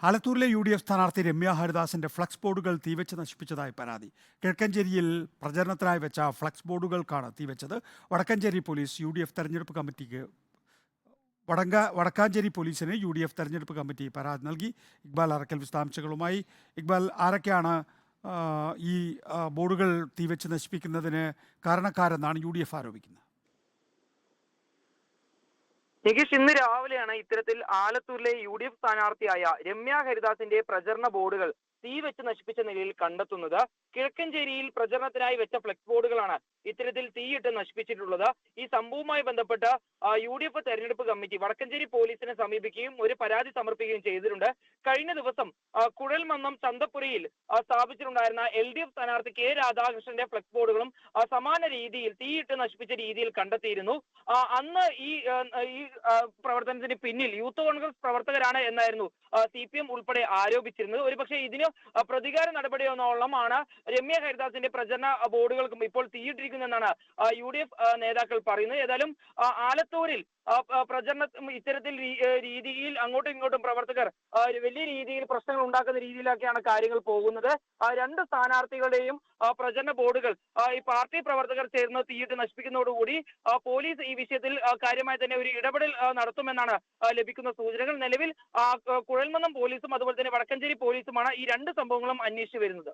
ആലത്തൂരിലെ UDF സ്ഥാനാർത്ഥി Ramya ഹരിദാസിന്റെ flux ബോർഡുകൾ തീവച്ച് നശിപ്പിച്ചതായി പരാതി. കിഴക്കഞ്ചേരിയിൽ പ്രചരണത്തിനായി വെച്ച ഫ്ലക്സ് ബോർഡുകൾക്കാണ് തീവച്ചത്. വടക്കഞ്ചേരി പോലീസ് UDF തെരഞ്ഞെടുപ്പ് കമ്മിറ്റിക്ക് വടക്കാഞ്ചേരി പോലീസിന് UDF തെരഞ്ഞെടുപ്പ് കമ്മിറ്റി പരാതി നൽകി. ഇക്ബാൽ അറക്കൽ വിശദാംശങ്ങളുമായി. ഇക്ബാൽ, ആരൊക്കെയാണ് ഈ ബോർഡുകൾ തീവച്ച് നശിപ്പിക്കുന്നതിന് കാരണക്കാരെന്നാണ് UDF ആരോപിക്കുന്നത്? നികേഷ്, ഇന്ന് രാവിലെയാണ് ഇത്തരത്തിൽ ആലത്തൂരിലെ UDF സ്ഥാനാർത്ഥിയായ രമ്യ ഹരിദാസിന്റെ പ്രചരണ ബോർഡുകൾ തീ വെച്ച് നശിപ്പിച്ച നിലയിൽ കണ്ടെത്തുന്നത്. കിഴക്കഞ്ചേരിയിൽ പ്രചരണത്തിനായി വെച്ച ഫ്ലെക്സ് ബോർഡുകളാണ് ഇത്തരത്തിൽ തീയിട്ട് നശിപ്പിച്ചിട്ടുള്ളത്. ഈ സംഭവവുമായി ബന്ധപ്പെട്ട് UDF തെരഞ്ഞെടുപ്പ് കമ്മിറ്റി വടക്കഞ്ചേരി പോലീസിനെ സമീപിക്കുകയും ഒരു പരാതി സമർപ്പിക്കുകയും ചെയ്തിട്ടുണ്ട്. കഴിഞ്ഞ ദിവസം കുഴൽമന്നം ചന്തപ്പുരയിൽ സ്ഥാപിച്ചിട്ടുണ്ടായിരുന്ന LDF സ്ഥാനാർത്ഥി K രാധാകൃഷ്ണന്റെ ഫ്ലെക്സ് ബോർഡുകളും സമാന രീതിയിൽ തീയിട്ട് നശിപ്പിച്ച രീതിയിൽ കണ്ടെത്തിയിരുന്നു. അന്ന് ഈ പ്രവർത്തനത്തിന് പിന്നിൽ യൂത്ത് കോൺഗ്രസ് പ്രവർത്തകരാണ് എന്നായിരുന്നു CPM ഉൾപ്പെടെ ആരോപിച്ചിരുന്നത്. ഒരുപക്ഷെ ഇതിന് പ്രതികാര നടപടിയെന്നോളമാണ് രമ്യ ഹരിദാസിന്റെ പ്രചരണ ബോർഡുകൾക്കും ഇപ്പോൾ തീയിട്ടിരിക്കുന്നതെന്നാണ് UDF നേതാക്കൾ പറയുന്നത്. ഏതായാലും ആലത്തൂരിൽ പ്രചരണ ഇത്തരത്തിൽ രീതിയിൽ അങ്ങോട്ടും ഇങ്ങോട്ടും പ്രവർത്തകർ വലിയ രീതിയിൽ പ്രശ്നങ്ങൾ ഉണ്ടാക്കുന്ന രീതിയിലൊക്കെയാണ് കാര്യങ്ങൾ പോകുന്നത്. രണ്ട് സ്ഥാനാർത്ഥികളുടെയും പ്രചരണ ബോർഡുകൾ ഈ പാർട്ടി പ്രവർത്തകർ ചേർന്ന് തീയിട്ട് നശിപ്പിക്കുന്നതോടുകൂടി പോലീസ് ഈ വിഷയത്തിൽ കാര്യമായി തന്നെ ഒരു ഇടപെടൽ നടത്തുമെന്നാണ് ലഭിക്കുന്ന സൂചനകൾ. നിലവിൽ കുഴൽമന്നം പോലീസും അതുപോലെ തന്നെ വടക്കഞ്ചേരി പോലീസുമാണ് ഈ രണ്ട് സംഭവങ്ങളും അന്വേഷിച്ചു വരുന്നത്.